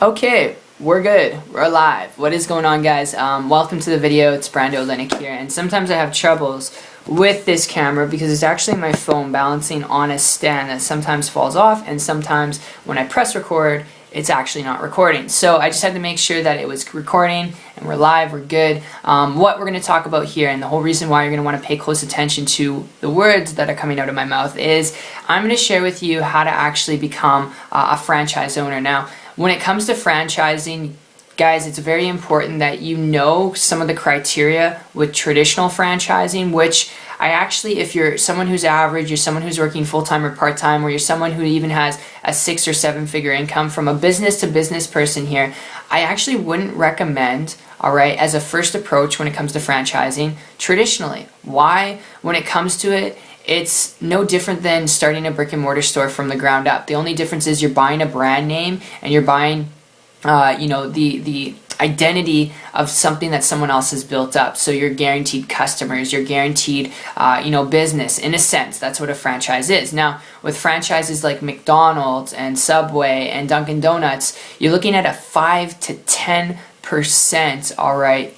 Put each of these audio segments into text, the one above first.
Okay, we're good. We're live. What is going on, guys? Welcome to the video. It's Brando Linick here, and sometimes I have troubles with this camera because it's actually my phone balancing on a stand that sometimes falls off, and sometimes when I press record, it's actually not recording. So I just had to make sure that it was recording, and we're live, we're good. What we're going to talk about here, and the whole reason why you're going to want to pay close attention to the words that are coming out of my mouth, is I'm going to share with you how to actually become a franchise owner. Now, when it comes to franchising, guys, it's very important that you know some of the criteria with traditional franchising, which I actually, if you're someone who's average, you're someone who's working full-time or part-time, or you're someone who even has a 6 or 7 figure income, from a business to business person here, I actually wouldn't recommend, all right, as a first approach when it comes to franchising traditionally. Why? When it comes to it, it's no different than starting a brick and mortar store from the ground up. The only difference is you're buying a brand name and you're buying the identity of something that someone else has built up. So you're guaranteed customers, you're guaranteed business. In a sense, that's what a franchise is. Now, with franchises like McDonald's and Subway and Dunkin' Donuts, you're looking at a 5 to 10%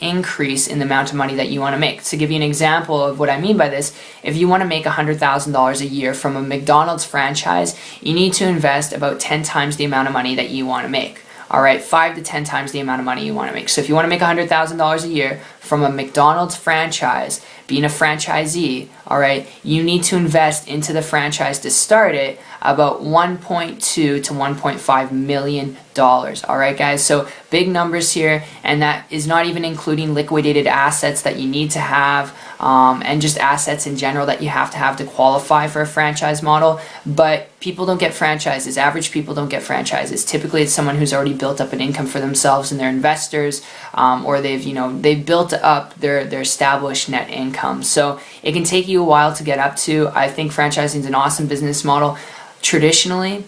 increase in the amount of money that you want to make. To give you an example of what I mean by this, if you want to make $100,000 a year from a McDonald's franchise, you need to invest about 10 times the amount of money that you want to make. All right, 5 to 10 times the amount of money you want to make. So if you want to make $100,000 a year from a McDonald's franchise, being a franchisee, all right, you need to invest into the franchise to start it about $1.2 to $1.5 million. All right, guys, so big numbers here, and that is not even including liquidated assets that you need to have, and just assets in general that you have to qualify for a franchise model. But people don't get franchises. Average people don't get franchises. Typically, it's someone who's already built up an income for themselves and their investors, or they've built up their established net income. So it can take you a while to get up to. I think franchising is an awesome business model. Traditionally,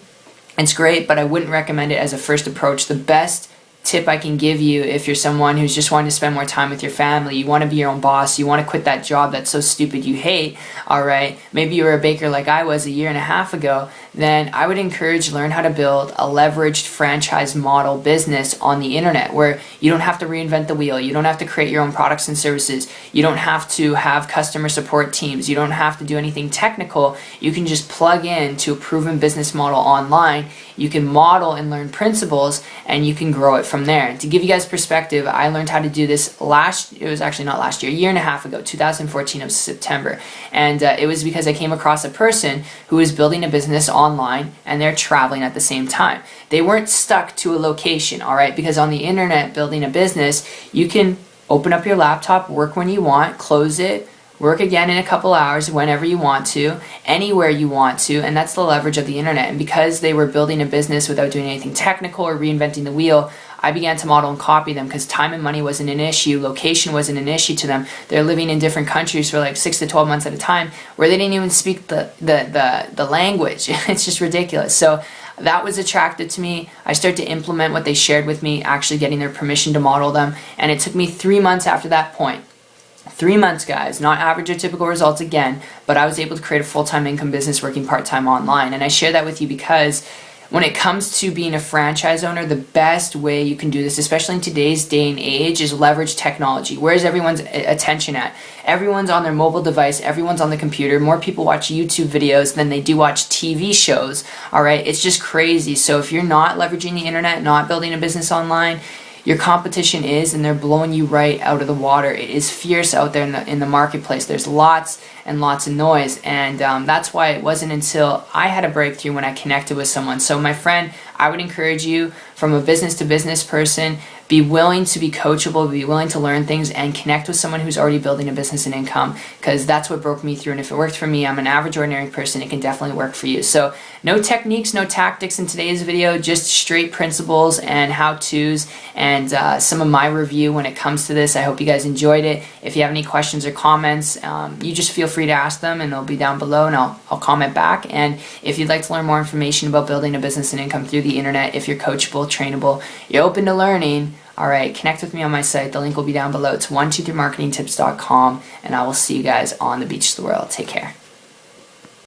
it's great, but I wouldn't recommend it as a first approach. The best tip I can give you, if you're someone who's just wanting to spend more time with your family, you want to be your own boss, you want to quit that job that's so stupid you hate, all right, maybe you were a baker like I was a year and a half ago, then I would encourage learn how to build a leveraged franchise model business on the internet, where you don't have to reinvent the wheel, you don't have to create your own products and services, you don't have to have customer support teams, you don't have to do anything technical. You can just plug in to a proven business model online, you can model and learn principles, and you can grow it from there. To give you guys perspective, I learned how to do this it was actually not last year, a year and a half ago, 2014 of September. And it was because I came across a person who was building a business online, and they're traveling at the same time. They weren't stuck to a location, all right? Because on the internet, building a business, you can open up your laptop, work when you want, close it, work again in a couple hours whenever you want to, anywhere you want to, and that's the leverage of the internet. And because they were building a business without doing anything technical or reinventing the wheel, I began to model and copy them, because time and money wasn't an issue, location wasn't an issue to them. They're living in different countries for like 6 to 12 months at a time, where they didn't even speak the language. It's just ridiculous. So that was attractive to me. I started to implement what they shared with me, actually getting their permission to model them, and it took me 3 months after that point. 3 months, guys, not average or typical results again, but I was able to create a full-time income business working part-time online. And I share that with you because when it comes to being a franchise owner, the best way you can do this, especially in today's day and age, is leverage technology. Where's everyone's attention at? Everyone's on their mobile device, everyone's on the computer. More people watch YouTube videos than they do watch TV shows, all right? It's just crazy. So if you're not leveraging the internet, not building a business online, your competition is, and they're blowing you right out of the water. It is fierce out there in the marketplace. There's lots and lots of noise, and that's why it wasn't until I had a breakthrough when I connected with someone. So my friend, I would encourage you, from a business to business person, be willing to be coachable, be willing to learn things, and connect with someone who's already building a business and income, because that's what broke me through. And if it worked for me, I'm an average, ordinary person, it can definitely work for you. So no techniques, no tactics in today's video, just straight principles and how-tos, and some of my review when it comes to this. I hope you guys enjoyed it. If you have any questions or comments, you just feel free to ask them, and they'll be down below, and I'll comment back. And if you'd like to learn more information about building a business and income through the internet, if you're coachable, trainable, you're open to learning, all right, connect with me on my site. The link will be down below. It's 123marketingtips.com, and I will see you guys on the beach of the world. Take care.